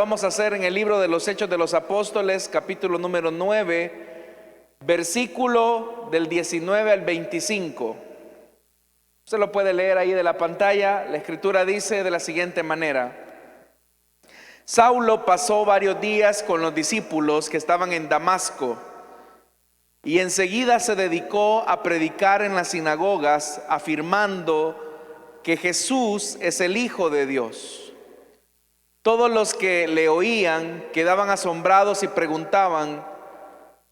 vamos a hacer en el libro de los Hechos de los Apóstoles, capítulo número 9, versículo del 19 al 25. Usted lo puede leer ahí de la pantalla. La escritura dice de la siguiente manera: Saulo pasó varios días con los discípulos que estaban en Damasco, y enseguida se dedicó a predicar en las sinagogas, afirmando que Jesús es el Hijo de Dios. Todos los que le oían quedaban asombrados y preguntaban: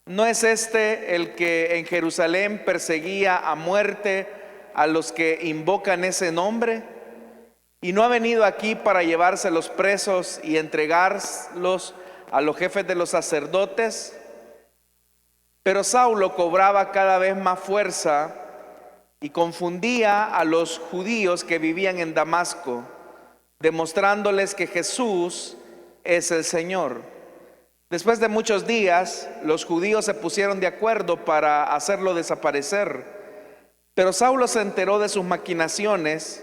¿no es este el que en Jerusalén perseguía a muerte a los que invocan ese nombre? ¿Y no ha venido aquí para llevarse los presos y entregarlos a los jefes de los sacerdotes? Pero Saulo cobraba cada vez más fuerza y confundía a los judíos que vivían en Damasco, demostrándoles que Jesús es el Señor. Después de muchos días, los judíos se pusieron de acuerdo para hacerlo desaparecer. Pero Saulo se enteró de sus maquinaciones.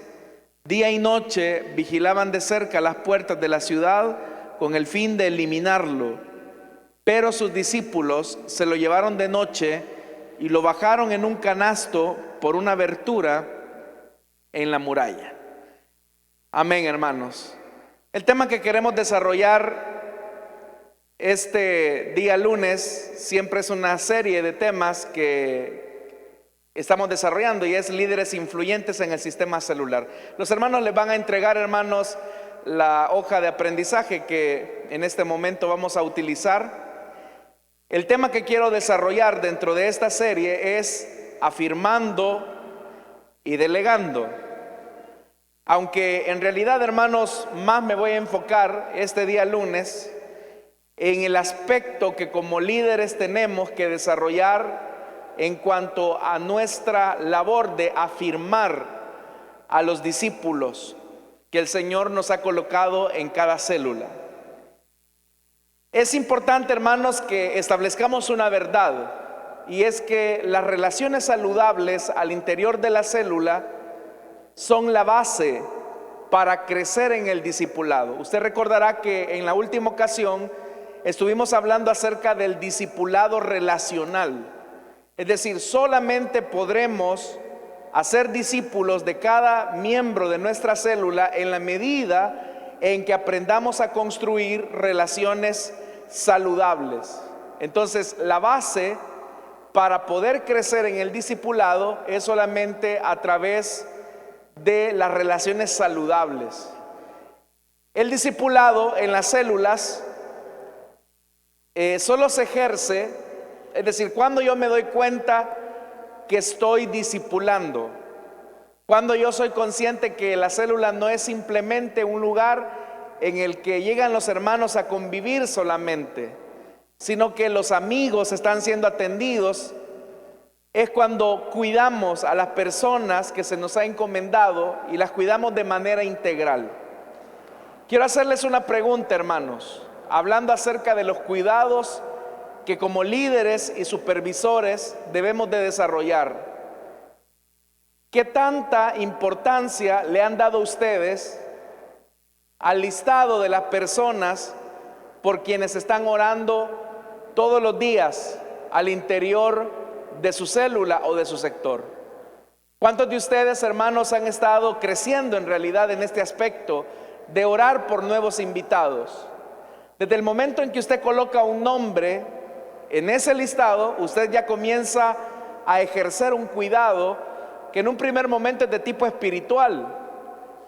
Día y noche vigilaban de cerca las puertas de la ciudad con el fin de eliminarlo. Pero sus discípulos se lo llevaron de noche y lo bajaron en un canasto por una abertura en la muralla. Amén, hermanos. El tema que queremos desarrollar este día lunes siempre es una serie de temas que estamos desarrollando, y es líderes influyentes en el sistema celular. Los hermanos les van a entregar, hermanos, la hoja de aprendizaje que en este momento vamos a utilizar. El tema que quiero desarrollar dentro de esta serie es afirmando y delegando. Aunque en realidad, hermanos, más me voy a enfocar este día lunes en el aspecto que como líderes tenemos que desarrollar en cuanto a nuestra labor de afirmar a los discípulos que el Señor nos ha colocado en cada célula. Es importante, hermanos, que establezcamos una verdad, y es que las relaciones saludables al interior de la célula son la base para crecer en el discipulado. Usted recordará que en la última ocasión estuvimos hablando acerca del discipulado relacional. Es decir, solamente podremos hacer discípulos de cada miembro de nuestra célula en la medida en que aprendamos a construir relaciones saludables. Entonces, la base para poder crecer en el discipulado es solamente a través de las relaciones saludables. El discipulado en las células solo se ejerce, es decir, cuando yo me doy cuenta que estoy discipulando, cuando yo soy consciente que la célula no es simplemente un lugar en el que llegan los hermanos a convivir solamente, sino que los amigos están siendo atendidos. Es cuando cuidamos a las personas que se nos ha encomendado y las cuidamos de manera integral. Quiero hacerles una pregunta, hermanos, hablando acerca de los cuidados que como líderes y supervisores debemos de desarrollar. ¿Qué tanta importancia le han dado ustedes al listado de las personas por quienes están orando todos los días al interior de su célula o de su sector? ¿Cuántos de ustedes, hermanos, han estado creciendo en realidad en este aspecto de orar por nuevos invitados? Desde el momento en que usted coloca un nombre en ese listado, usted ya comienza a ejercer un cuidado que en un primer momento es de tipo espiritual,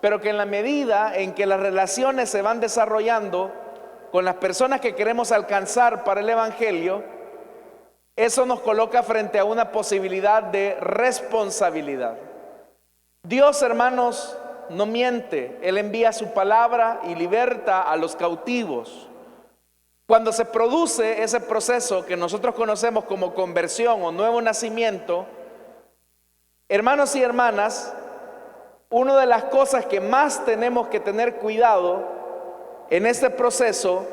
pero que en la medida en que las relaciones se van desarrollando con las personas que queremos alcanzar para el Evangelio, eso nos coloca frente a una posibilidad de responsabilidad. Dios, hermanos, no miente. Él envía su palabra y liberta a los cautivos. Cuando se produce ese proceso que nosotros conocemos como conversión o nuevo nacimiento, hermanos y hermanas, una de las cosas que más tenemos que tener cuidado en este proceso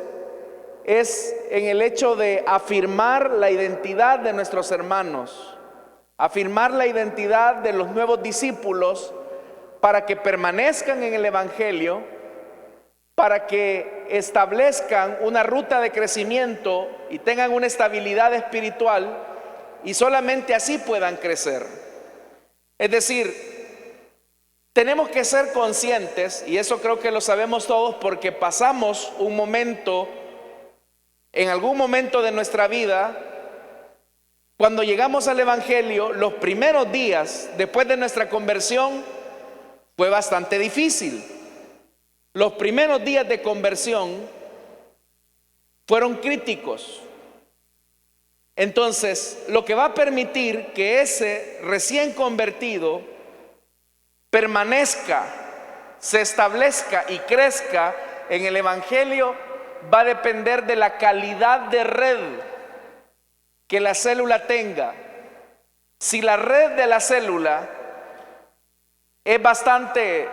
es en el hecho de afirmar la identidad de nuestros hermanos, afirmar la identidad de los nuevos discípulos para que permanezcan en el Evangelio para que establezcan una ruta de crecimiento y tengan una estabilidad espiritual y solamente así puedan crecer. Es decir, tenemos que ser conscientes, y eso creo que lo sabemos todos porque pasamos un momento, en algún momento de nuestra vida, cuando llegamos al Evangelio, los primeros días después de nuestra conversión fue bastante difícil. Los primeros días de conversión fueron críticos. Entonces, lo que va a permitir que ese recién convertido permanezca, se establezca y crezca en el Evangelio va a depender de la calidad de red que la célula tenga. Si la red de la célula es bastante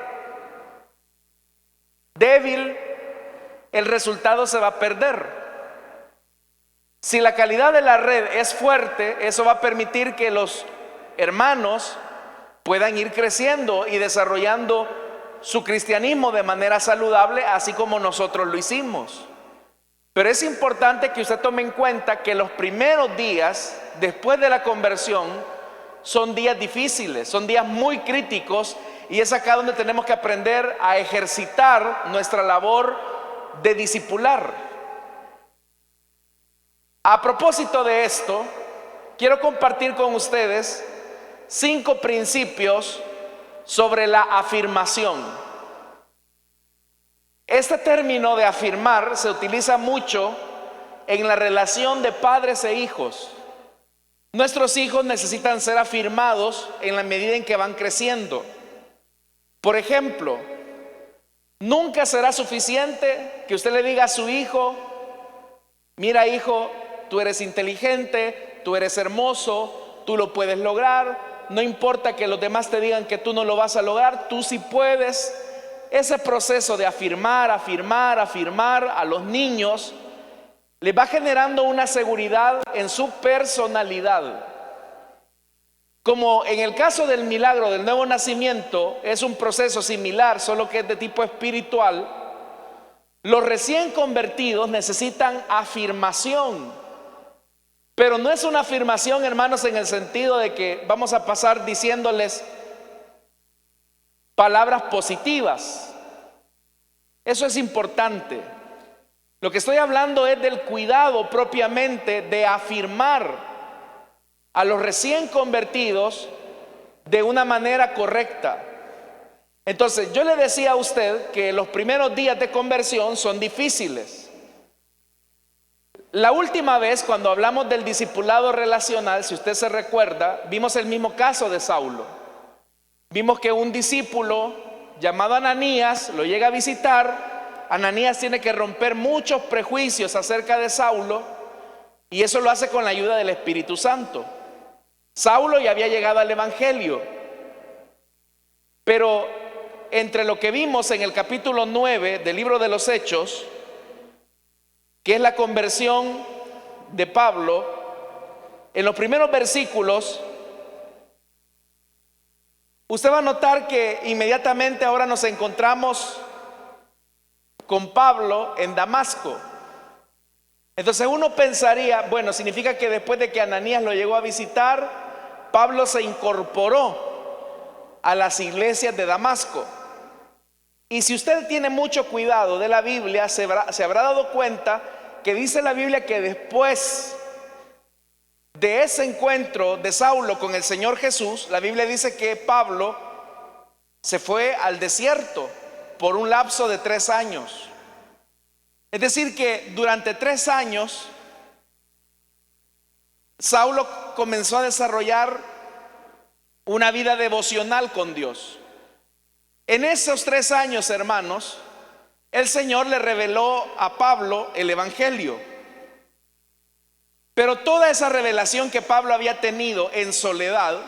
débil, el resultado se va a perder. Si la calidad de la red es fuerte, eso va a permitir que los hermanos puedan ir creciendo y desarrollando su cristianismo de manera saludable, así como nosotros lo hicimos. Pero es importante que usted tome en cuenta que los primeros días después de la conversión son días difíciles, son días muy críticos, y es acá donde tenemos que aprender a ejercitar nuestra labor de discipular. A propósito de esto, quiero compartir con ustedes 5 principios sobre la afirmación. Este término de afirmar se utiliza mucho en la relación de padres e hijos. Nuestros hijos necesitan ser afirmados en la medida en que van creciendo. Por ejemplo, nunca será suficiente que usted le diga a su hijo: mira, hijo, tú eres inteligente, tú eres hermoso, tú lo puedes lograr, no importa que los demás te digan que tú no lo vas a lograr, tú sí puedes. Ese proceso de afirmar a los niños les va generando una seguridad en su personalidad. Como en el caso del milagro del nuevo nacimiento, es un proceso similar, solo que es de tipo espiritual. Los recién convertidos necesitan afirmación, pero no es una afirmación, hermanos, en el sentido de que vamos a pasar diciéndoles palabras positivas. Eso es importante. Lo que estoy hablando es del cuidado propiamente de afirmar a los recién convertidos de una manera correcta. Entonces, yo le decía a usted que los primeros días de conversión son difíciles. La última vez, cuando hablamos del discipulado relacional, si usted se recuerda, vimos el mismo caso de Saulo. Vimos que un discípulo llamado Ananías lo llega a visitar. Ananías tiene que romper muchos prejuicios acerca de Saulo, y eso lo hace con la ayuda del Espíritu Santo. Saulo ya había llegado al Evangelio, pero entre lo que vimos en el capítulo 9 del libro de los Hechos, que es la conversión de Pablo, en los primeros versículos, usted va a notar que inmediatamente ahora nos encontramos con Pablo en Damasco. Entonces uno pensaría, bueno, significa que después de que Ananías lo llegó a visitar, Pablo se incorporó a las iglesias de Damasco. Y si usted tiene mucho cuidado de la Biblia, se habrá dado cuenta que dice la Biblia que después de ese encuentro de Saulo con el Señor Jesús, la Biblia dice que Pablo se fue al desierto por un lapso de 3 años. Es decir que durante 3 años Saulo comenzó a desarrollar una vida devocional con Dios. En esos 3 años, hermanos, el Señor le reveló a Pablo el Evangelio. Pero toda esa revelación que Pablo había tenido en soledad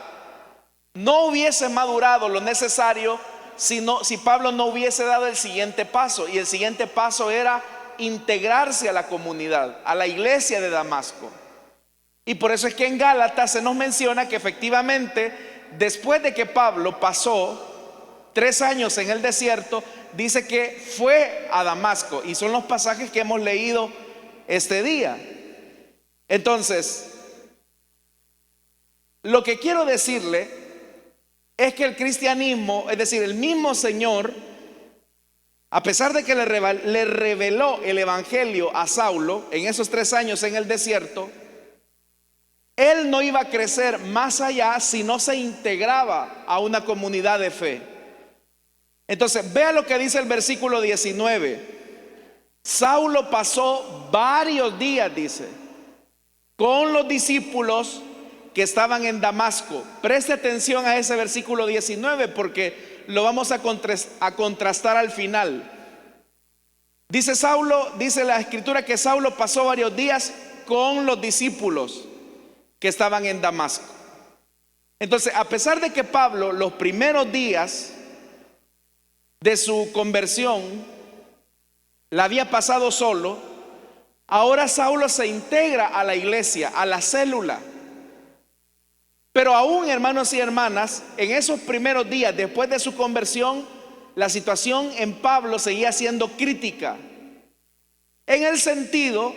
no hubiese madurado lo necesario si Pablo no hubiese dado el siguiente paso. Y el siguiente paso era integrarse a la comunidad, a la iglesia de Damasco. Y por eso es que en Gálatas se nos menciona que efectivamente, después de que Pablo pasó 3 años en el desierto, dice que fue a Damasco, y son los pasajes que hemos leído este día. Entonces, lo que quiero decirle es que el cristianismo, es decir, el mismo Señor, a pesar de que le reveló el evangelio a Saulo en esos 3 años en el desierto, él no iba a crecer más allá si no se integraba a una comunidad de fe. Entonces, vea lo que dice el versículo 19. Saulo pasó varios días, dice, con los discípulos que estaban en Damasco. Preste atención a ese versículo 19 porque lo vamos a contrastar al final. Dice Saulo, dice la escritura que Saulo pasó varios días con los discípulos que estaban en Damasco. Entonces, a pesar de que Pablo los primeros días de su conversión la había pasado solo, ahora Saulo se integra a la iglesia, a la célula. Pero aún, hermanos y hermanas, en esos primeros días después de su conversión, la situación en Pablo seguía siendo crítica, en el sentido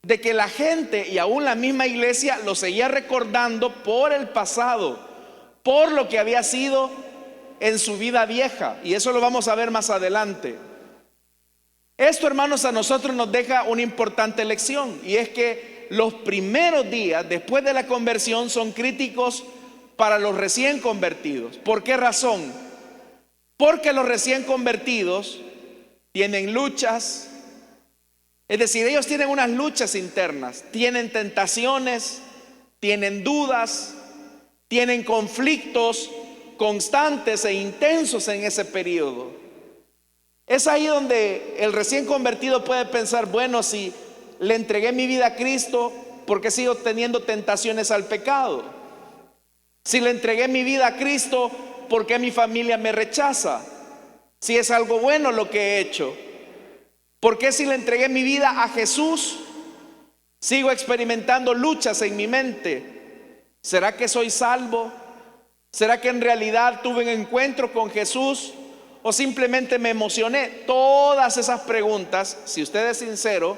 de que la gente y aún la misma iglesia lo seguía recordando por el pasado, por lo que había sido en su vida vieja, y eso lo vamos a ver más adelante. Esto, hermanos, a nosotros nos deja una importante lección, y es que los primeros días después de la conversión son críticos para los recién convertidos. ¿Por qué razón? Porque los recién convertidos tienen luchas, es decir, ellos tienen unas luchas internas, tienen tentaciones, tienen dudas, tienen conflictos constantes e intensos en ese periodo. Es ahí donde el recién convertido puede pensar, bueno, si le entregué mi vida a Cristo, ¿por qué sigo teniendo tentaciones al pecado? Si le entregué mi vida a Cristo, ¿por qué mi familia me rechaza? Si es algo bueno lo que he hecho, ¿por qué si le entregué mi vida a Jesús, sigo experimentando luchas en mi mente? ¿Será que soy salvo? ¿Será que en realidad tuve un encuentro con Jesús? ¿O simplemente me emocioné? Todas esas preguntas, si usted es sincero,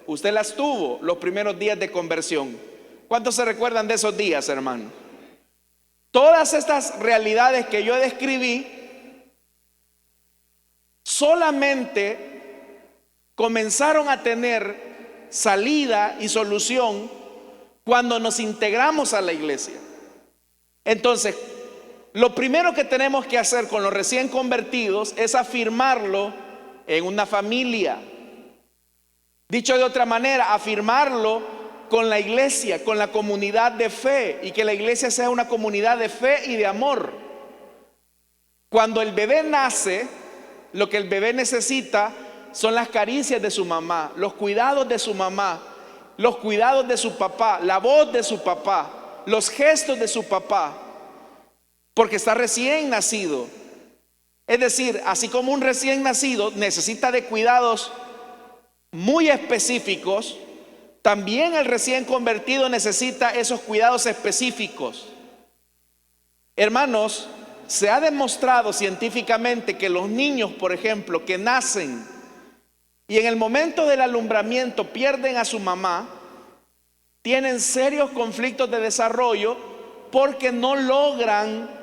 usted las tuvo los primeros días de conversión. ¿Cuántos se recuerdan de esos días, hermano? Todas estas realidades que yo describí solamente comenzaron a tener salida y solución cuando nos integramos a la iglesia. Entonces, lo primero que tenemos que hacer con los recién convertidos es afirmarlo en una familia. Dicho de otra manera, afirmarlo con la iglesia, con la comunidad de fe, y que la iglesia sea una comunidad de fe y de amor. Cuando el bebé nace, lo que el bebé necesita son las caricias de su mamá, los cuidados de su mamá, los cuidados de su papá, la voz de su papá, los gestos de su papá, porque está recién nacido. Es decir, así como un recién nacido necesita de cuidados muy específicos, también el recién convertido necesita esos cuidados específicos. Hermanos, se ha demostrado científicamente que los niños, por ejemplo, que nacen y en el momento del alumbramiento pierden a su mamá, tienen serios conflictos de desarrollo porque no logran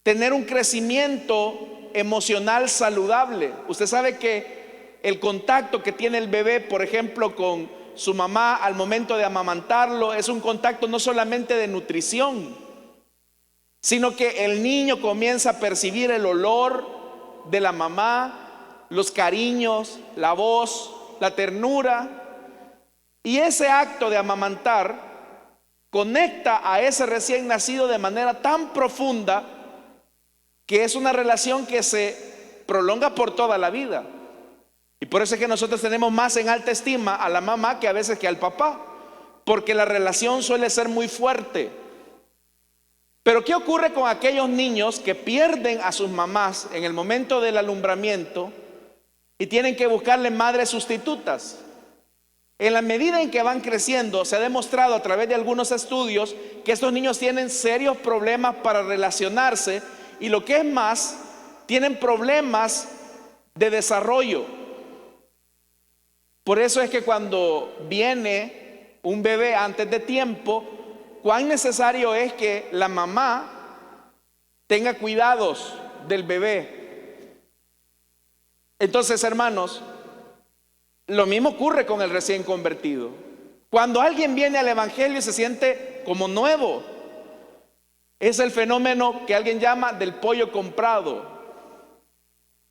tener un crecimiento emocional saludable. Usted sabe que el contacto que tiene el bebé, por ejemplo, con su mamá al momento de amamantarlo, es un contacto no solamente de nutrición, sino que el niño comienza a percibir el olor de la mamá, los cariños, la voz, la ternura, y ese acto de amamantar conecta a ese recién nacido de manera tan profunda que es una relación que se prolonga por toda la vida. Y por eso es que nosotros tenemos más en alta estima a la mamá que a veces que al papá, porque la relación suele ser muy fuerte. Pero ¿qué ocurre con aquellos niños que pierden a sus mamás en el momento del alumbramiento y tienen que buscarle madres sustitutas? En la medida en que van creciendo, se ha demostrado a través de algunos estudios que estos niños tienen serios problemas para relacionarse, y lo que es más, tienen problemas de desarrollo. Por eso es que cuando viene un bebé antes de tiempo, cuán necesario es que la mamá tenga cuidados del bebé. Entonces, hermanos, lo mismo ocurre con el recién convertido. Cuando alguien viene al evangelio y se siente como nuevo, es el fenómeno que alguien llama del pollo comprado.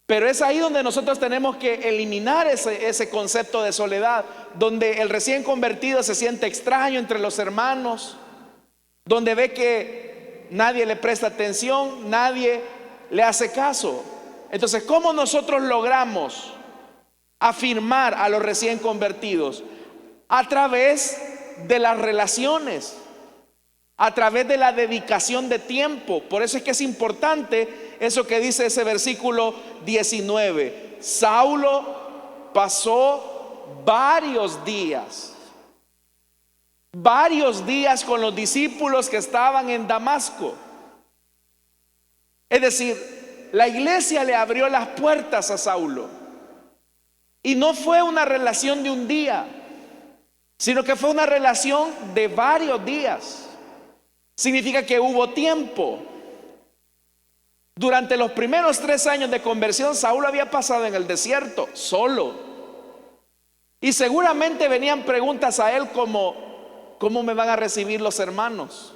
Pero es ahí donde nosotros tenemos que eliminar ese concepto de soledad, donde el recién convertido se siente extraño entre los hermanos, donde ve que nadie le presta atención, nadie le hace caso. Entonces, ¿cómo nosotros logramos afirmar a los recién convertidos? A través de las relaciones, a través de la dedicación de tiempo. Por eso es que es importante eso que dice ese versículo 19. Saulo pasó varios días con los discípulos que estaban en Damasco. Es decir, la iglesia le abrió las puertas a Saulo. Y no fue una relación de un día, sino que fue una relación de varios días. Significa que hubo tiempo. Durante los primeros 3 años de conversión, Saulo había pasado en el desierto solo. Y seguramente venían preguntas a él como: ¿cómo me van a recibir los hermanos?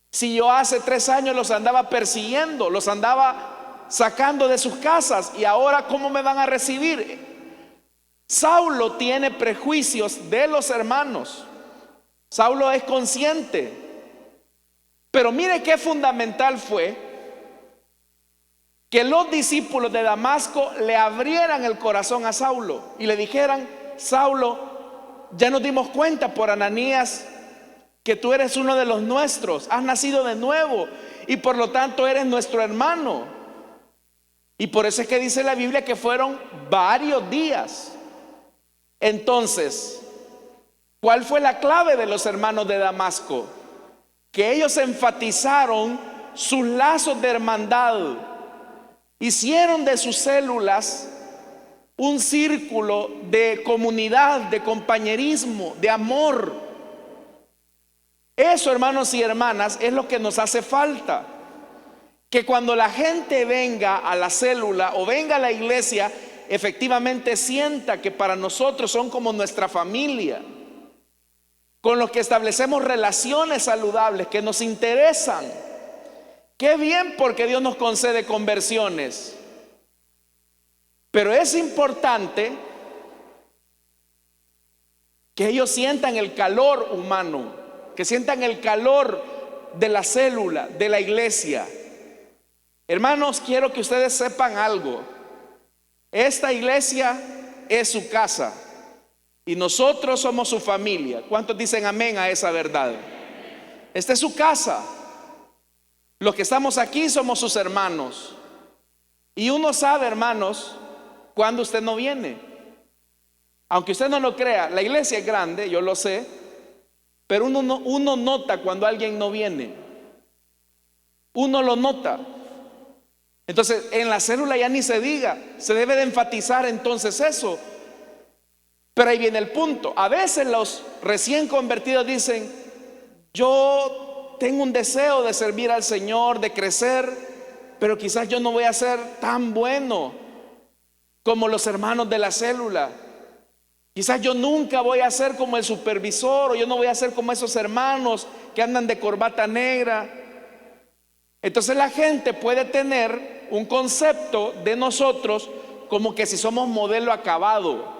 Si yo hace 3 años los andaba persiguiendo, los andaba sacando de sus casas, y ahora ¿cómo me van a recibir? Saulo tiene prejuicios de los hermanos. Saulo es consciente. Pero mire qué fundamental fue que los discípulos de Damasco le abrieran el corazón a Saulo y le dijeran: Saulo, ya nos dimos cuenta por Ananías que tú eres uno de los nuestros, has nacido de nuevo y por lo tanto eres nuestro hermano. Y por eso es que dice la Biblia que fueron varios días. Entonces, ¿cuál fue la clave de los hermanos de Damasco? Que ellos enfatizaron sus lazos de hermandad, hicieron de sus células un círculo de comunidad, de compañerismo, de amor. Eso, hermanos y hermanas, es lo que nos hace falta. Que cuando la gente venga a la célula o venga a la iglesia, efectivamente sienta que para nosotros son como nuestra familia, con los que establecemos relaciones saludables que nos interesan. Qué bien, porque Dios nos concede conversiones. Pero es importante que ellos sientan el calor humano, que sientan el calor de la célula, de la iglesia. Hermanos, quiero que ustedes sepan algo. Esta iglesia es su casa y nosotros somos su familia. ¿Cuántos dicen amén a esa verdad? Esta es su casa. Los que estamos aquí somos sus hermanos. Y uno sabe, hermanos, cuando usted no viene. Aunque usted no lo crea, la iglesia es grande, yo lo sé, pero uno nota cuando alguien no viene. Uno lo nota. Entonces, en la célula ya ni se diga, se debe de enfatizar entonces eso. Pero ahí viene el punto. A veces los recién convertidos dicen: yo tengo un deseo de servir al Señor, de crecer, pero quizás yo no voy a ser tan bueno como los hermanos de la célula. Quizás yo nunca voy a ser como el supervisor, o yo no voy a ser como esos hermanos que andan de corbata negra. Entonces la gente puede tener un concepto de nosotros como que si somos modelo acabado,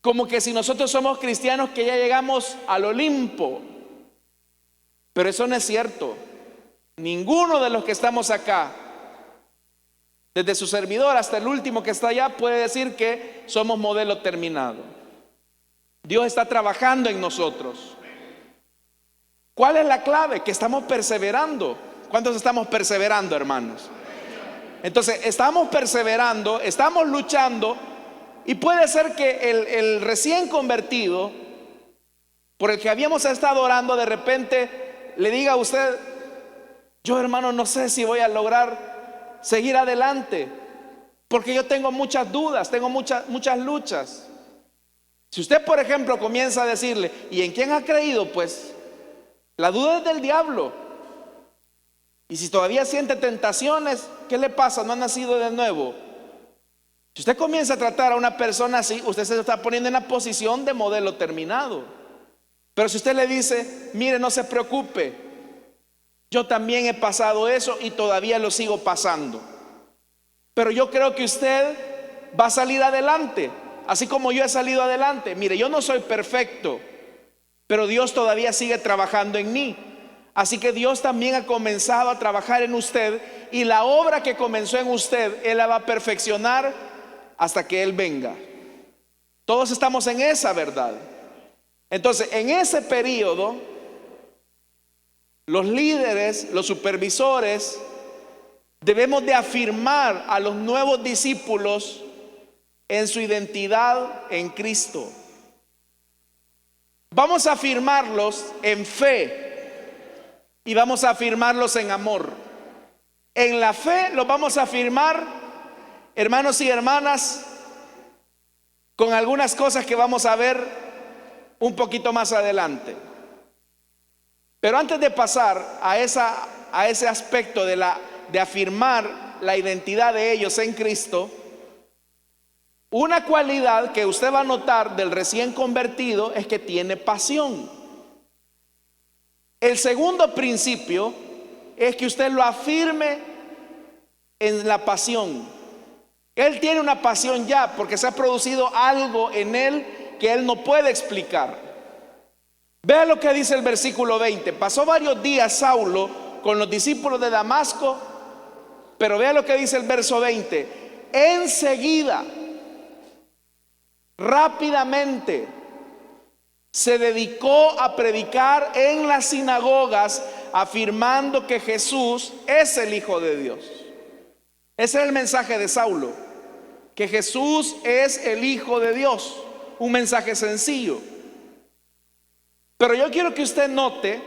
como que si nosotros somos cristianos que ya llegamos al Olimpo. Pero eso no es cierto. Ninguno de los que estamos acá, desde su servidor hasta el último que está allá, puede decir que somos modelo terminado. Dios está trabajando en nosotros. ¿Cuál es la clave? Que estamos perseverando. ¿Cuántos estamos perseverando, hermanos? Entonces, estamos perseverando, estamos luchando, y puede ser que el recién convertido, por el que habíamos estado orando, de repente le diga a usted: yo, hermano, no sé si voy a lograr seguir adelante, porque yo tengo muchas dudas, tengo muchas luchas. Si usted, por ejemplo, comienza a decirle, ¿y en quién ha creído? Pues la duda es del diablo. Y si todavía siente tentaciones, ¿qué le pasa? No ha nacido de nuevo. Si usted comienza a tratar a una persona así, usted se está poniendo en la posición de modelo terminado. Pero si usted le dice, mire, no se preocupe, yo también he pasado eso y todavía lo sigo pasando, pero yo creo que usted va a salir adelante, así como yo he salido adelante. Mire, yo no soy perfecto, pero Dios todavía sigue trabajando en mí. Así que Dios también ha comenzado a trabajar en usted, y la obra que comenzó en usted, Él la va a perfeccionar hasta que Él venga. Todos estamos en esa verdad. Entonces, en ese periodo, los líderes, los supervisores, debemos de afirmar a los nuevos discípulos en su identidad en Cristo. Vamos a afirmarlos en fe y vamos a afirmarlos en amor. En la fe los vamos a afirmar, hermanos y hermanas, con algunas cosas que vamos a ver un poquito más adelante. Pero antes de pasar a ese aspecto de afirmar la identidad de ellos en Cristo, una cualidad que usted va a notar del recién convertido es que tiene pasión. El segundo principio es que usted lo afirme en la pasión. Él tiene una pasión ya, porque se ha producido algo en él que él no puede explicar. Vea lo que dice el versículo 20. Pasó varios días Saulo con los discípulos de Damasco, pero vea lo que dice el verso 20. Enseguida, rápidamente, se dedicó a predicar en las sinagogas, afirmando que Jesús es el Hijo de Dios. Ese es el mensaje de Saulo, que Jesús es el Hijo de Dios. Un mensaje sencillo. Pero yo quiero que usted note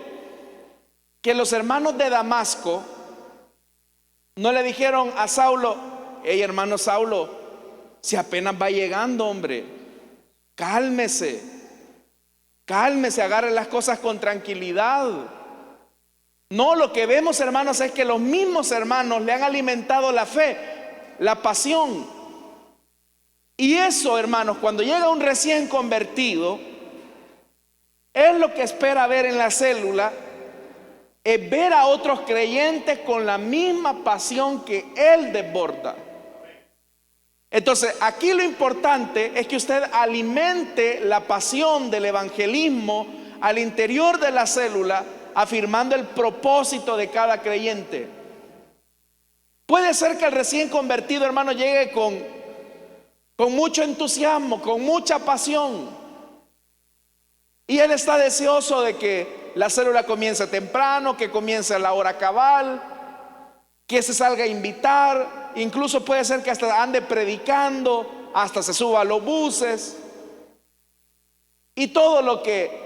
que los hermanos de Damasco no le dijeron a Saulo: hey, hermano Saulo, si apenas va llegando, hombre, cálmese, agarre las cosas con tranquilidad. No, lo que vemos, hermanos, es que los mismos hermanos le han alimentado la fe, la pasión. Y eso, hermanos, cuando llega un recién convertido, es lo que espera ver en la célula, es ver a otros creyentes con la misma pasión que él desborda. Entonces, aquí lo importante es que usted alimente la pasión del evangelismo al interior de la célula, afirmando el propósito de cada creyente. Puede ser que el recién convertido, hermano, llegue con mucho entusiasmo, con mucha pasión, y él está deseoso de que la célula comience temprano, que comience a la hora cabal, que se salga a invitar. Incluso puede ser que hasta ande predicando, hasta se suba a los buses y todo lo que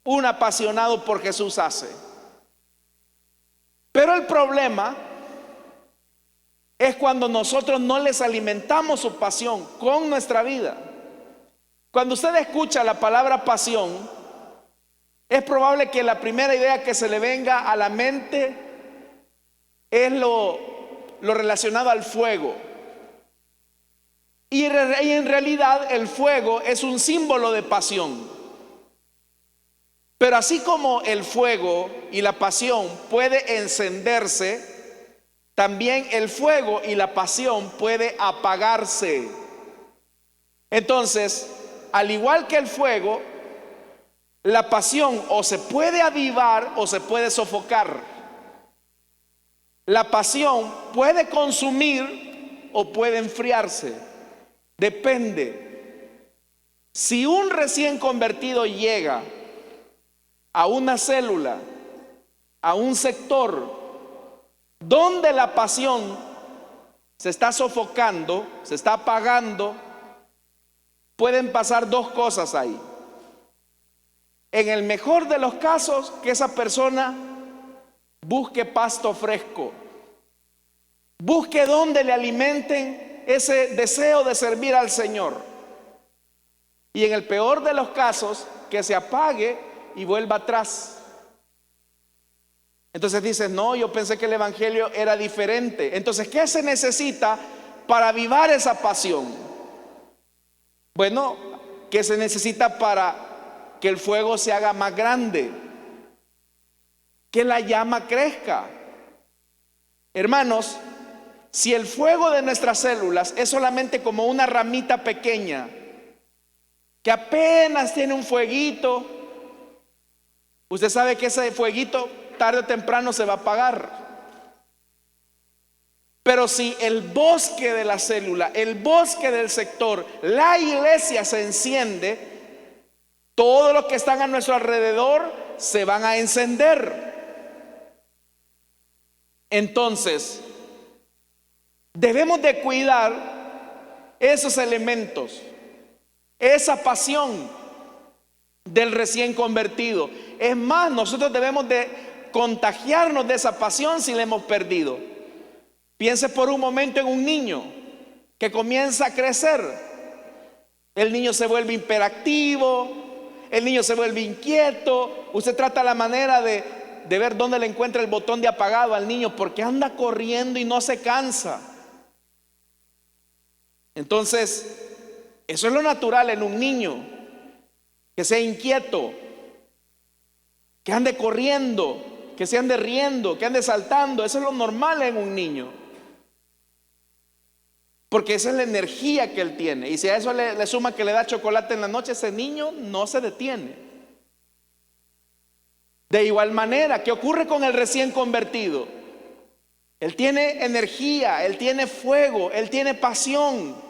un apasionado por Jesús hace. Pero el problema es cuando nosotros no les alimentamos su pasión con nuestra vida. Cuando usted escucha la palabra pasión, es probable que la primera idea que se le venga a la mente es lo relacionado al fuego. Y en realidad el fuego es un símbolo de pasión. Pero así como el fuego y la pasión puede encenderse, también el fuego y la pasión puede apagarse. Entonces, al igual que el fuego, la pasión o se puede avivar o se puede sofocar. La pasión puede consumir o puede enfriarse. Depende. Si un recién convertido llega a una célula, a un sector donde la pasión se está sofocando, se está apagando, pueden pasar dos cosas ahí. En el mejor de los casos, que esa persona busque pasto fresco. Busque donde le alimenten ese deseo de servir al Señor. Y en el peor de los casos, que se apague y vuelva atrás. Entonces dices, no, yo pensé que el evangelio era diferente. Entonces, ¿qué se necesita para avivar esa pasión? Bueno, ¿qué se necesita para que el fuego se haga más grande? Que la llama crezca. Hermanos, si el fuego de nuestras células es solamente como una ramita pequeña, que apenas tiene un fueguito, usted sabe que ese fueguito tarde o temprano se va a apagar. Pero si el bosque de la célula, el bosque del sector, la iglesia se enciende, todos los que están a nuestro alrededor se van a encender. Entonces, debemos de cuidar esos elementos, esa pasión del recién convertido. Es más, nosotros debemos de contagiarnos de esa pasión si la hemos perdido. Piense por un momento en un niño que comienza a crecer. El niño se vuelve hiperactivo, el niño se vuelve inquieto. Usted trata la manera de ver dónde le encuentra el botón de apagado al niño, porque anda corriendo y no se cansa. Entonces, eso es lo natural en un niño, que sea inquieto, que ande corriendo, que se ande riendo, que ande saltando. Eso es lo normal en un niño, porque esa es la energía que él tiene. Y si a eso le suma que le da chocolate en la noche, ese niño no se detiene. De igual manera, ¿qué ocurre con el recién convertido? Él tiene energía, él tiene fuego, él tiene pasión.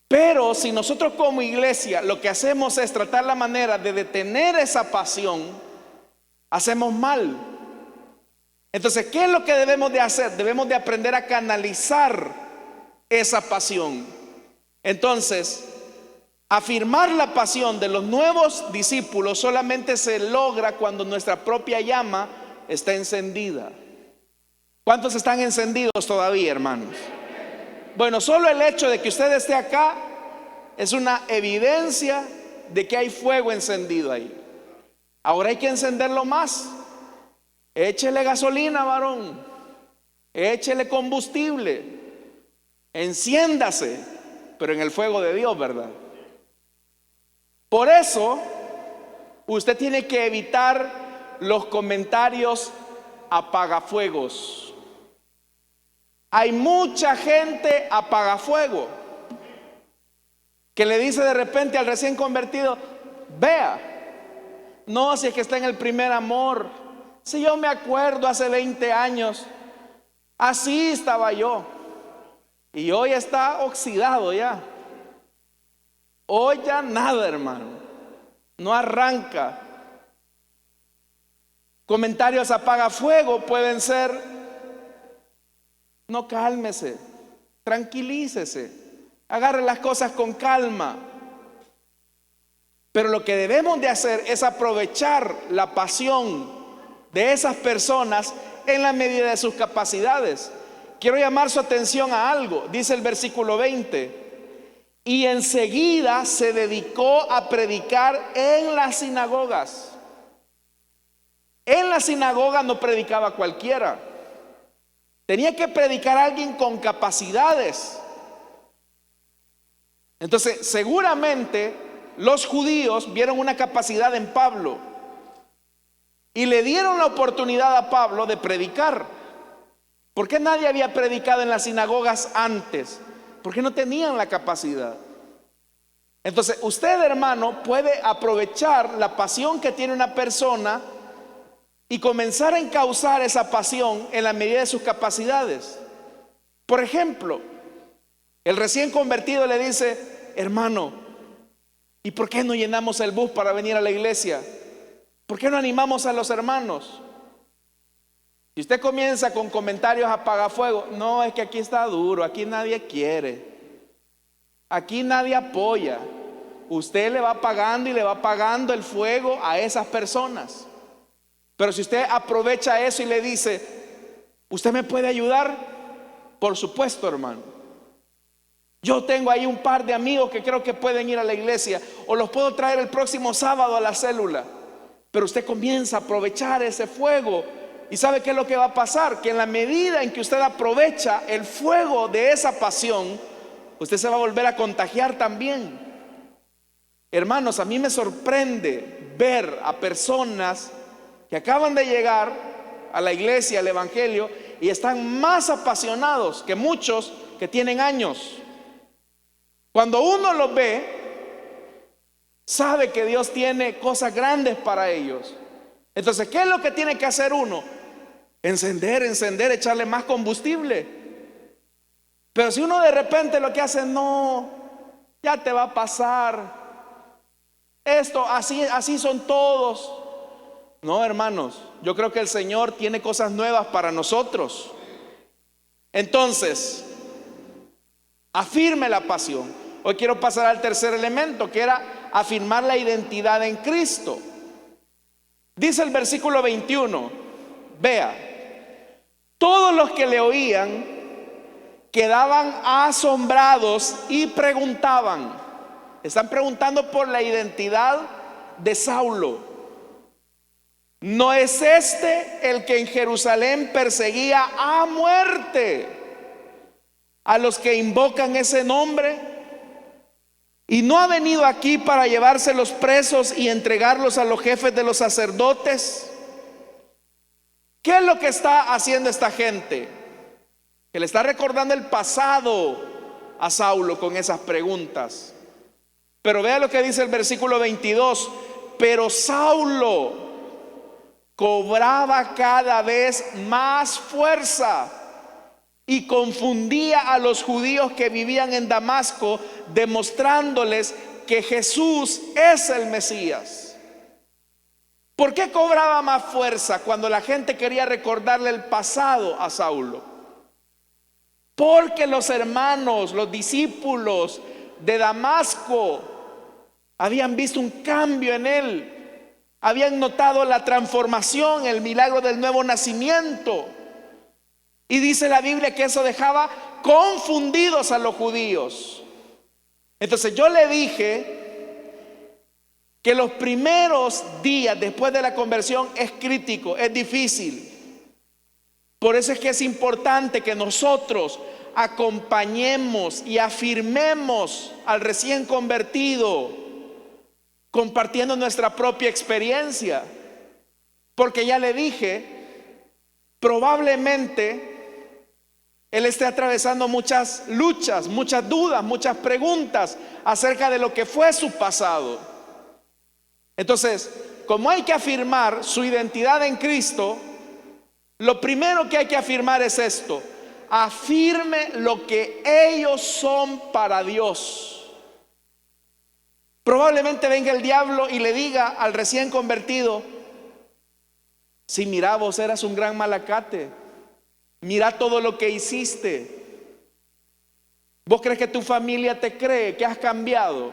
Pero si nosotros como iglesia lo que hacemos es tratar la manera de detener esa pasión, hacemos mal. Entonces, ¿qué es lo que debemos de hacer? Debemos de aprender a canalizar esa pasión. Entonces, afirmar la pasión de los nuevos discípulos solamente se logra cuando nuestra propia llama está encendida. ¿Cuántos están encendidos todavía, hermanos? Bueno, solo el hecho de que usted esté acá es una evidencia de que hay fuego encendido ahí. Ahora hay que encenderlo más. Échele gasolina, varón. Échele combustible. Enciéndase, pero en el fuego de Dios, ¿verdad? Por eso, usted tiene que evitar los comentarios apagafuegos. Hay mucha gente apagafuego que le dice de repente al recién convertido: vea, no, si es que está en el primer amor. Si yo me acuerdo hace 20 años, así estaba yo. Y hoy está oxidado ya. Hoy ya nada, hermano. No arranca. Comentarios apagafuego pueden ser: no, cálmese, tranquilícese, agarre las cosas con calma. Pero lo que debemos de hacer es aprovechar la pasión de esas personas en la medida de sus capacidades. Quiero llamar su atención a algo. Dice el versículo 20: y enseguida se dedicó a predicar en las sinagogas. En la sinagoga no predicaba cualquiera. Tenía que predicar a alguien con capacidades. Entonces, seguramente los judíos vieron una capacidad en Pablo y le dieron la oportunidad a Pablo de predicar. ¿Por qué nadie había predicado en las sinagogas antes? Porque no tenían la capacidad. Entonces, usted, hermano, puede aprovechar la pasión que tiene una persona y comenzar a encauzar esa pasión en la medida de sus capacidades. Por ejemplo, el recién convertido le dice: hermano, ¿y por qué no llenamos el bus para venir a la iglesia? ¿Por qué no animamos a los hermanos? Si usted comienza con comentarios apagafuego: no, es que aquí está duro, aquí nadie quiere, aquí nadie apoya. Usted le va pagando y le va pagando el fuego a esas personas. Pero si usted aprovecha eso y le dice: ¿Usted me puede ayudar? Por supuesto, hermano. Yo tengo ahí un par de amigos que creo que pueden ir a la iglesia, o los puedo traer el próximo sábado a la célula. Pero usted comienza a aprovechar ese fuego. ¿Y sabe qué es lo que va a pasar? Que en la medida en que usted aprovecha el fuego de esa pasión, usted se va a volver a contagiar también. Hermanos, a mí me sorprende ver a personas que acaban de llegar a la iglesia, al evangelio, y están más apasionados que muchos que tienen años. Cuando uno los ve, sabe que Dios tiene cosas grandes para ellos. Entonces, ¿qué es lo que tiene que hacer uno? Encender, echarle más combustible. Pero si uno de repente lo que hace, no, ya te va a pasar. Esto, así son todos. No, hermanos, yo creo que el Señor tiene cosas nuevas para nosotros. Entonces, afirme la pasión. Hoy quiero pasar al tercer elemento, que era afirmar la identidad en Cristo. Dice el versículo 21, vea, todos los que le oían quedaban asombrados y preguntaban. Están preguntando por la identidad de Saulo. ¿No es este el que en Jerusalén perseguía a muerte a los que invocan ese nombre? ¿Y no ha venido aquí para llevarse los presos y entregarlos a los jefes de los sacerdotes? ¿Qué es lo que está haciendo esta gente? Que le está recordando el pasado a Saulo con esas preguntas. Pero vea lo que dice el versículo 22. Pero Saulo cobraba cada vez más fuerza y confundía a los judíos que vivían en Damasco, demostrándoles que Jesús es el Mesías. ¿Por qué cobraba más fuerza cuando la gente quería recordarle el pasado a Saulo? Porque los hermanos, los discípulos de Damasco habían visto un cambio en él, habían notado la transformación, el milagro del nuevo nacimiento. Y dice la Biblia que eso dejaba confundidos a los judíos. Entonces yo le dije que los primeros días después de la conversión es crítico, es difícil. Por eso es que es importante que nosotros acompañemos y afirmemos al recién convertido, compartiendo nuestra propia experiencia. Porque ya le dije, probablemente él esté atravesando muchas luchas, muchas dudas, muchas preguntas acerca de lo que fue su pasado. Entonces, como hay que afirmar su identidad en Cristo, lo primero que hay que afirmar es esto: afirme lo que ellos son para Dios. Probablemente venga el diablo y le diga al recién convertido: si mira, vos eras un gran malacate. Mira todo lo que hiciste. ¿Vos crees que tu familia te cree que has cambiado?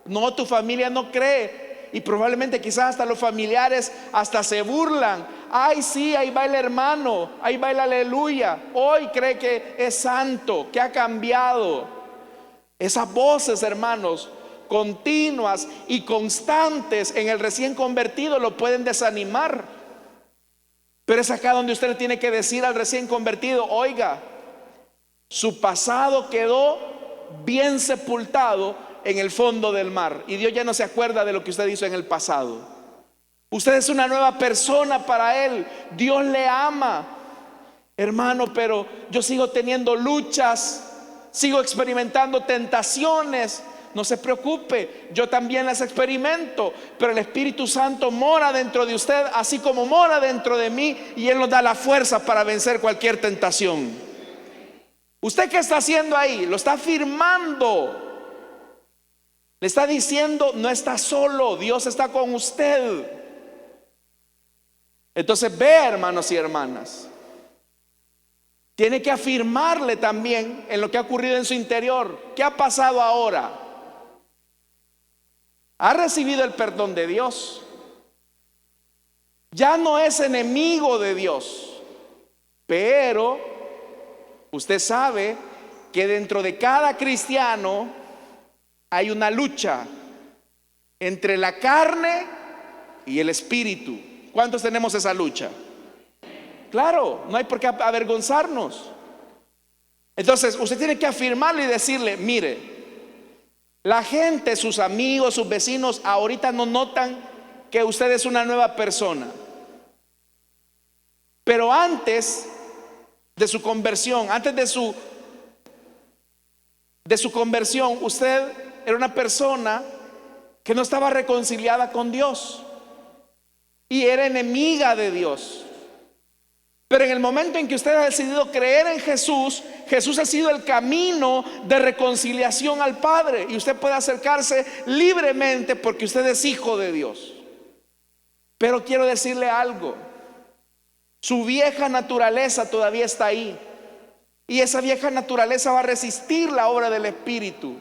No, tu familia no cree. Y probablemente quizás hasta los familiares hasta se burlan. Ay, sí, ahí va el hermano, ahí va el aleluya. Hoy cree que es santo, que ha cambiado. Esas voces, hermanos, continuas y constantes en el recién convertido lo pueden desanimar. Pero es acá donde usted le tiene que decir al recién convertido: oiga, su pasado quedó bien sepultado en el fondo del mar, y Dios ya no se acuerda de lo que usted hizo en el pasado. Usted es una nueva persona para Él. Dios le ama, hermano, pero yo sigo teniendo luchas, sigo experimentando tentaciones. No se preocupe, yo también las experimento, pero el Espíritu Santo mora dentro de usted, así como mora dentro de mí, y Él nos da la fuerza para vencer cualquier tentación. ¿Usted qué está haciendo ahí? Lo está afirmando. Le está diciendo: no está solo, Dios está con usted. Entonces ve, hermanos y hermanas, tiene que afirmarle también en lo que ha ocurrido en su interior. ¿Qué ha pasado ahora? Ha recibido el perdón de Dios. Ya no es enemigo de Dios, Pero usted sabe que dentro de cada cristiano hay una lucha entre la carne y el espíritu. ¿Cuántos tenemos esa lucha? Claro, no hay por qué avergonzarnos. Entonces usted tiene que afirmarlo y decirle: mire, la gente, sus amigos, sus vecinos, ahorita no notan que usted es una nueva persona, pero antes de su conversión, conversión, usted era una persona que no estaba reconciliada con Dios y era enemiga de Dios. Pero en el momento en que usted ha decidido creer en Jesús, Jesús ha sido el camino de reconciliación al Padre, y usted puede acercarse libremente porque usted es hijo de Dios. Pero quiero decirle algo: su vieja naturaleza todavía está ahí, y esa vieja naturaleza va a resistir la obra del Espíritu.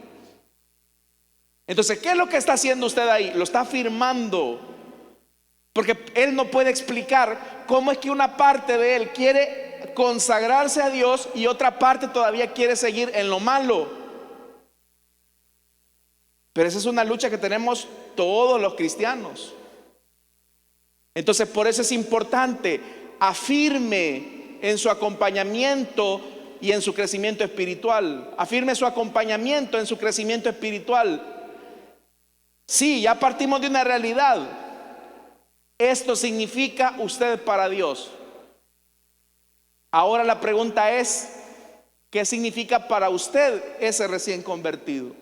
Entonces, ¿qué es lo que está haciendo usted ahí? Lo está afirmando, porque él no puede explicar cómo es que una parte de él quiere consagrarse a Dios y otra parte todavía quiere seguir en lo malo. Pero esa es una lucha que tenemos todos los cristianos. Entonces, por eso es importante: afirme en su acompañamiento y en su crecimiento espiritual. Afirme su acompañamiento en su crecimiento espiritual. Sí, ya partimos de una realidad. Esto significa usted para Dios. Ahora la pregunta es: ¿qué significa para usted ese recién convertido?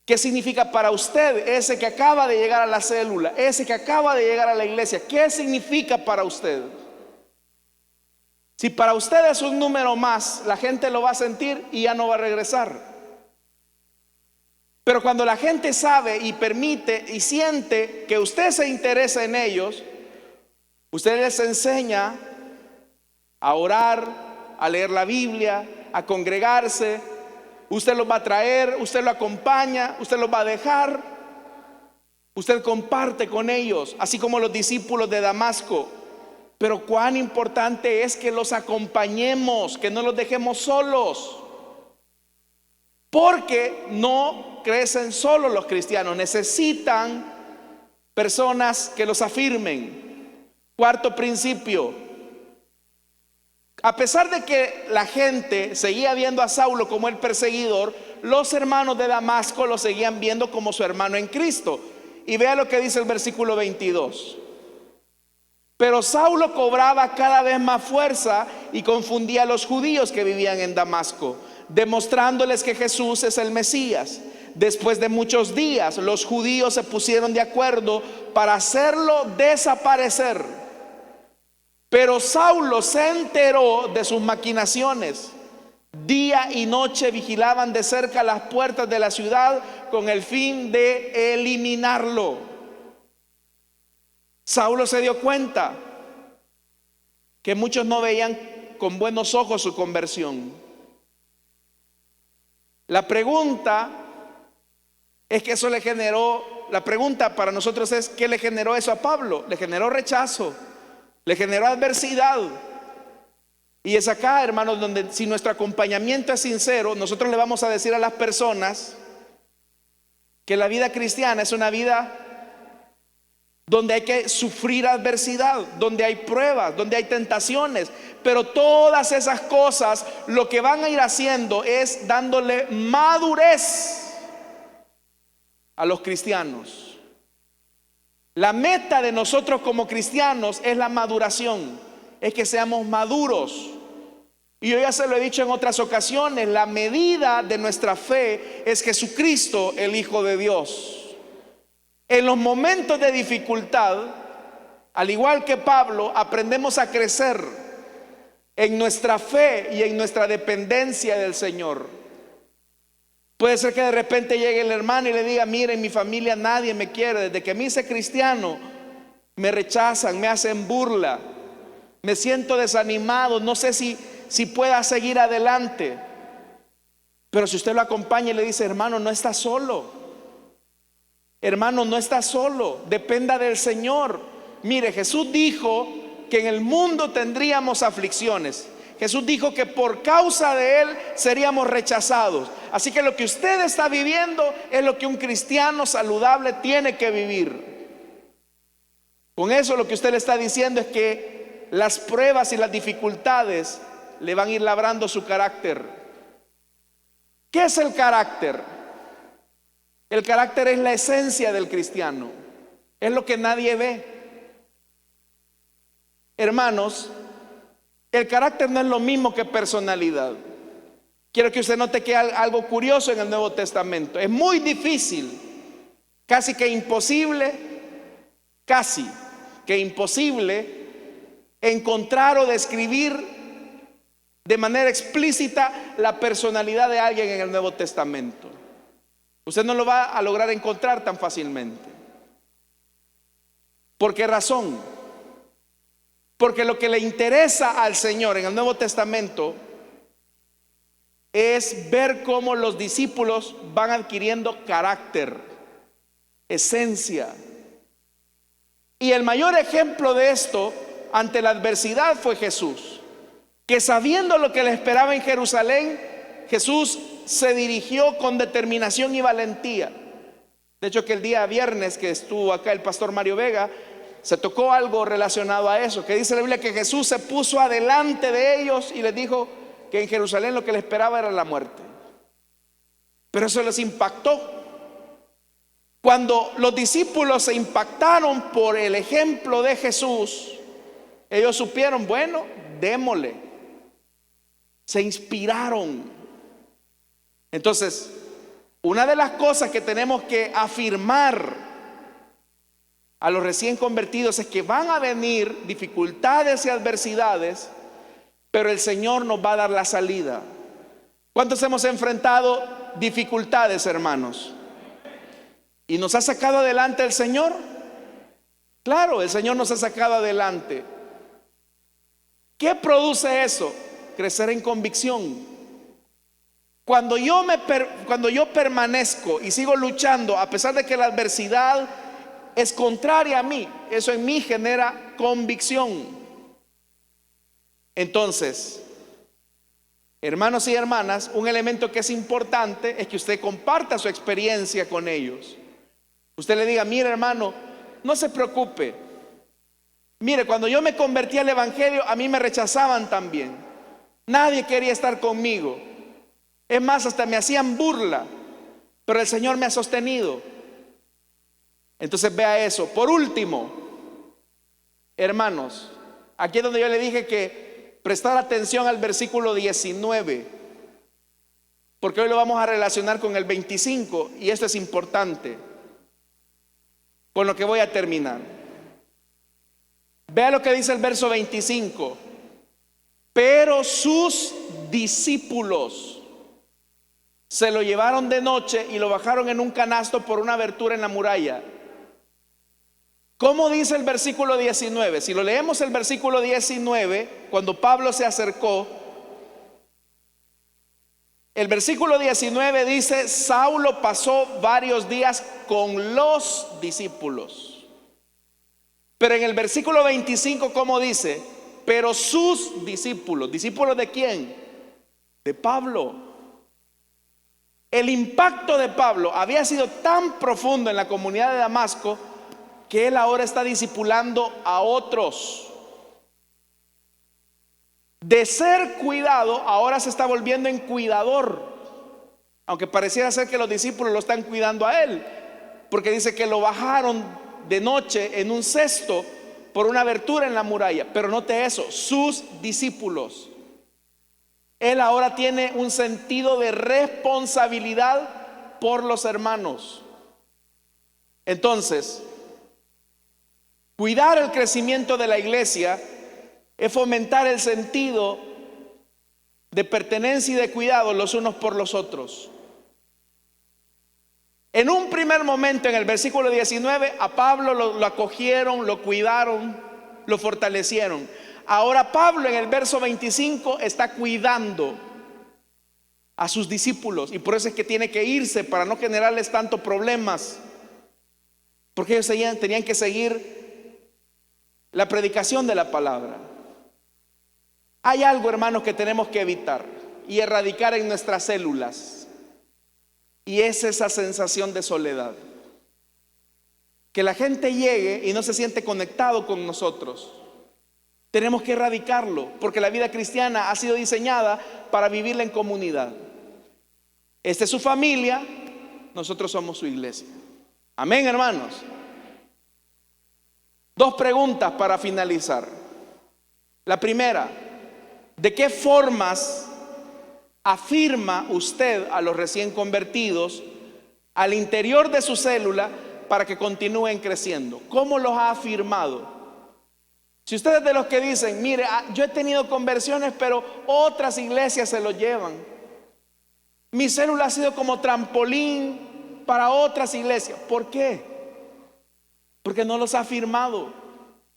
¿Qué significa para usted ese que acaba de llegar a la célula, ese que acaba de llegar a la iglesia? ¿Qué significa para usted? Si para usted es un número más, la gente lo va a sentir y ya no va a regresar. Pero cuando la gente sabe y permite y siente que usted se interesa en ellos, usted les enseña a orar, a leer la Biblia, a congregarse. Usted los va a traer, usted lo acompaña, usted los va a dejar, usted comparte con ellos, así como los discípulos de Damasco. Pero cuán importante es que los acompañemos, que no los dejemos solos, porque no crecen solos los cristianos, necesitan personas que los afirmen. Cuarto principio: a pesar de que la gente seguía viendo a Saulo como el perseguidor, los hermanos de Damasco lo seguían viendo como su hermano en Cristo. Y vea lo que dice el versículo 22. Pero Saulo cobraba cada vez más fuerza y confundía a los judíos que vivían en Damasco, demostrándoles que Jesús es el Mesías. Después de muchos días, los judíos se pusieron de acuerdo para hacerlo desaparecer. Pero Saulo se enteró de sus maquinaciones. Día y noche vigilaban de cerca las puertas de la ciudad con el fin de eliminarlo. Saulo se dio cuenta que muchos no veían con buenos ojos su conversión. La pregunta es que eso le generó, la pregunta para nosotros es: ¿qué le generó eso a Pablo? Le generó rechazo, le generó adversidad. Y es acá, hermanos, donde si nuestro acompañamiento es sincero, nosotros le vamos a decir a las personas que la vida cristiana es una vida donde hay que sufrir adversidad, donde hay pruebas, donde hay tentaciones. Pero todas esas cosas lo que van a ir haciendo es dándole madurez a los cristianos. La meta de nosotros como cristianos es la maduración, es que seamos maduros. Y yo ya se lo he dicho en otras ocasiones: la medida de nuestra fe es Jesucristo, el Hijo de Dios. En los momentos de dificultad, al igual que Pablo, aprendemos a crecer en nuestra fe y en nuestra dependencia del Señor. Puede ser que de repente llegue el hermano y le diga: mire, en mi familia nadie me quiere, desde que me hice cristiano me rechazan, me hacen burla, me siento desanimado, no sé si pueda seguir adelante. Pero si usted lo acompaña y le dice: hermano, no está solo, hermano, no está solo, dependa del Señor. Mire, Jesús dijo que en el mundo tendríamos aflicciones. Jesús dijo que por causa de Él seríamos rechazados. Así que lo que usted está viviendo es lo que un cristiano saludable tiene que vivir. Con eso lo que usted le está diciendo es que las pruebas y las dificultades le van a ir labrando su carácter. ¿Qué es el carácter? El carácter es la esencia del cristiano. Es lo que nadie ve. Hermanos, el carácter no es lo mismo que personalidad. Quiero que usted note que hay algo curioso en el Nuevo Testamento. Es muy difícil, casi que imposible encontrar o describir de manera explícita la personalidad de alguien en el Nuevo Testamento. Usted no lo va a lograr encontrar tan fácilmente. ¿Por qué razón? Porque lo que le interesa al Señor en el Nuevo Testamento es ver cómo los discípulos van adquiriendo carácter, esencia. Y el mayor ejemplo de esto ante la adversidad fue Jesús, que sabiendo lo que le esperaba en Jerusalén, Jesús se dirigió con determinación y valentía. De hecho, que el día viernes que estuvo acá el pastor Mario Vega, se tocó algo relacionado a eso, que dice la Biblia que Jesús se puso adelante de ellos y les dijo que en Jerusalén lo que le esperaba era la muerte. Pero eso les impactó. Cuando los discípulos se impactaron por el ejemplo de Jesús, ellos supieron, bueno, démosle. Se inspiraron. Entonces, una de las cosas que tenemos que afirmar a los recién convertidos es que van a venir dificultades y adversidades, pero el Señor nos va a dar la salida. ¿Cuántos hemos enfrentado dificultades, hermanos? ¿Y nos ha sacado adelante el Señor? Claro, el Señor nos ha sacado adelante. ¿Qué produce eso? Crecer en convicción. Cuando yo permanezco y sigo luchando, a pesar de que la adversidad es contraria a mí, eso en mí genera convicción. Entonces, hermanos y hermanas, un elemento que es importante es que usted comparta su experiencia con ellos. Usted le diga, mire hermano, no se preocupe. Mire, cuando yo me convertí al evangelio, a mí me rechazaban también. Nadie quería estar conmigo. Es más, hasta me hacían burla, pero el Señor me ha sostenido. Entonces vea eso. Por último, hermanos, aquí es donde yo le dije que prestar atención al versículo 19, porque hoy lo vamos a relacionar con el 25 y esto es importante, con lo que voy a terminar. Vea lo que dice el verso 25. Pero sus discípulos se lo llevaron de noche y lo bajaron en un canasto por una abertura en la muralla. ¿Cómo dice el versículo 19? Si lo leemos el versículo 19, cuando Pablo se acercó, el versículo 19 dice: Saulo pasó varios días con los discípulos. Pero en el versículo 25, ¿cómo dice? Pero sus discípulos. ¿Discípulos de quién? De Pablo. El impacto de Pablo había sido tan profundo en la comunidad de Damasco que él ahora está discipulando a otros. De ser cuidado, ahora se está volviendo en cuidador. Aunque pareciera ser que los discípulos lo están cuidando a él, porque dice que lo bajaron de noche en un cesto por una abertura en la muralla. Pero note eso, sus discípulos. Él ahora tiene un sentido de responsabilidad por los hermanos. Entonces, cuidar el crecimiento de la iglesia es fomentar el sentido de pertenencia y de cuidado los unos por los otros. En un primer momento, en el versículo 19, a Pablo lo acogieron, lo cuidaron, lo fortalecieron. Ahora Pablo en el verso 25 está cuidando a sus discípulos, y por eso es que tiene que irse para no generarles tantos problemas, porque ellos tenían que seguir la predicación de la palabra. Hay algo, hermanos, que tenemos que evitar y erradicar en nuestras células, y es esa sensación de soledad. Que la gente llegue y no se siente conectado con nosotros. Tenemos que erradicarlo, porque la vida cristiana ha sido diseñada para vivirla en comunidad. Esta es su familia, nosotros somos su iglesia. Amén, hermanos. 2 preguntas para finalizar. La primera: ¿de qué formas afirma usted a los recién convertidos al interior de su célula para que continúen creciendo? ¿Cómo los ha afirmado? Si usted es de los que dicen: mire, yo he tenido conversiones, pero otras iglesias se lo llevan. Mi célula ha sido como trampolín para otras iglesias. ¿Por qué? Porque no los ha afirmado.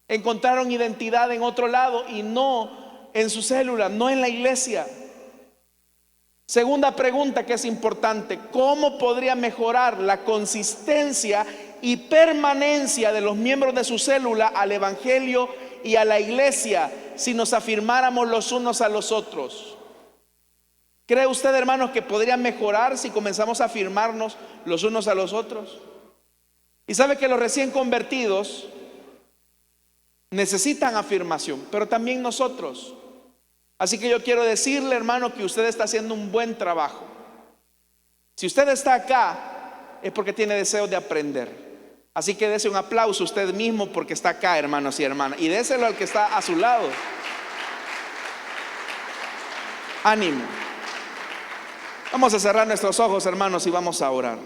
Encontraron identidad en otro lado y no en su célula, no en la iglesia. Segunda pregunta que es importante: ¿cómo podría mejorar la consistencia y permanencia de los miembros de su célula al evangelio y a la iglesia si nos afirmáramos los unos a los otros? ¿Cree usted, hermanos, que podría mejorar si comenzamos a afirmarnos los unos a los otros? Y sabe que los recién convertidos necesitan afirmación, pero también nosotros. Así que yo quiero decirle, hermano, que usted está haciendo un buen trabajo. Si usted está acá, es porque tiene deseo de aprender. Así que dese un aplauso a usted mismo porque está acá, hermanos y hermanas, y déselo al que está a su lado. Ánimo. Vamos a cerrar nuestros ojos, hermanos, y vamos a orar.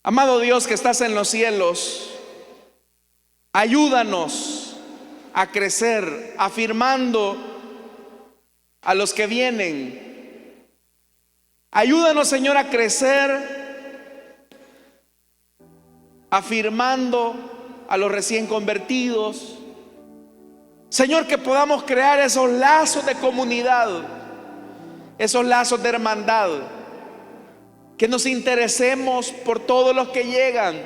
Amado Dios que estás en los cielos, ayúdanos a crecer, afirmando a los que vienen. Ayúdanos, Señor, a crecer, afirmando a los recién convertidos. Señor, que podamos crear esos lazos de comunidad, esos lazos de hermandad, que nos interesemos por todos los que llegan,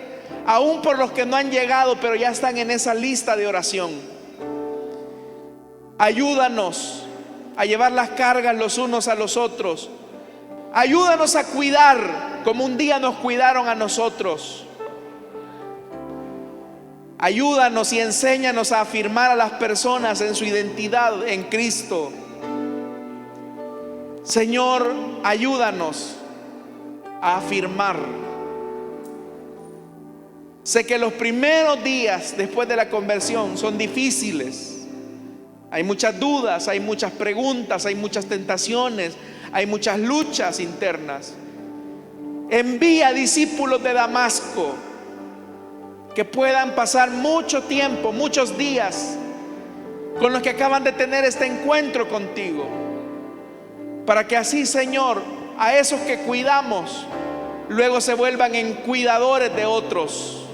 aún por los que no han llegado, pero ya están en esa lista de oración. Ayúdanos a llevar las cargas los unos a los otros. Ayúdanos a cuidar como un día nos cuidaron a nosotros. Ayúdanos y enséñanos a afirmar a las personas en su identidad en Cristo. Señor, ayúdanos a afirmar. Sé que los primeros días después de la conversión son difíciles. Hay muchas dudas, hay muchas preguntas, hay muchas tentaciones, hay muchas luchas internas. Envía discípulos de Damasco que puedan pasar mucho tiempo, muchos días con los que acaban de tener este encuentro contigo, para que así, Señor, a esos que cuidamos luego se vuelvan en cuidadores de otros.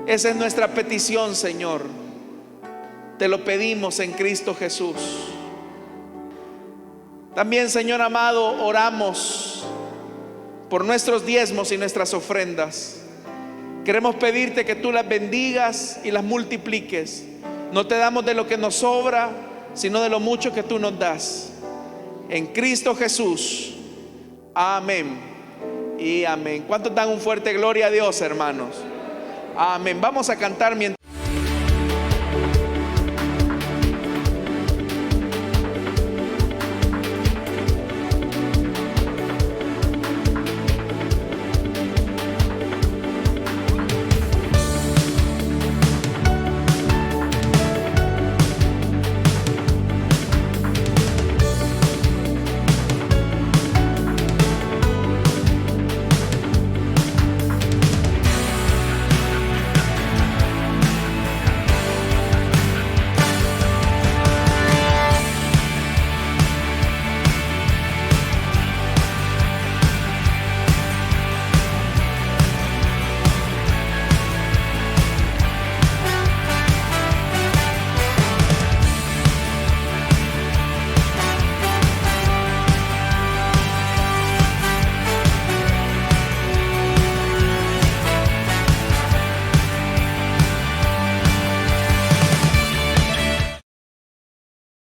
Esa es nuestra petición, Señor. Te lo pedimos en Cristo Jesús. También, Señor amado, oramos por nuestros diezmos y nuestras ofrendas. Queremos pedirte que tú las bendigas y las multipliques. No te damos de lo que nos sobra, sino de lo mucho que tú nos das. En Cristo Jesús. Amén y amén. ¿Cuántos dan un fuerte gloria a Dios, hermanos? Amén. Vamos a cantar mientras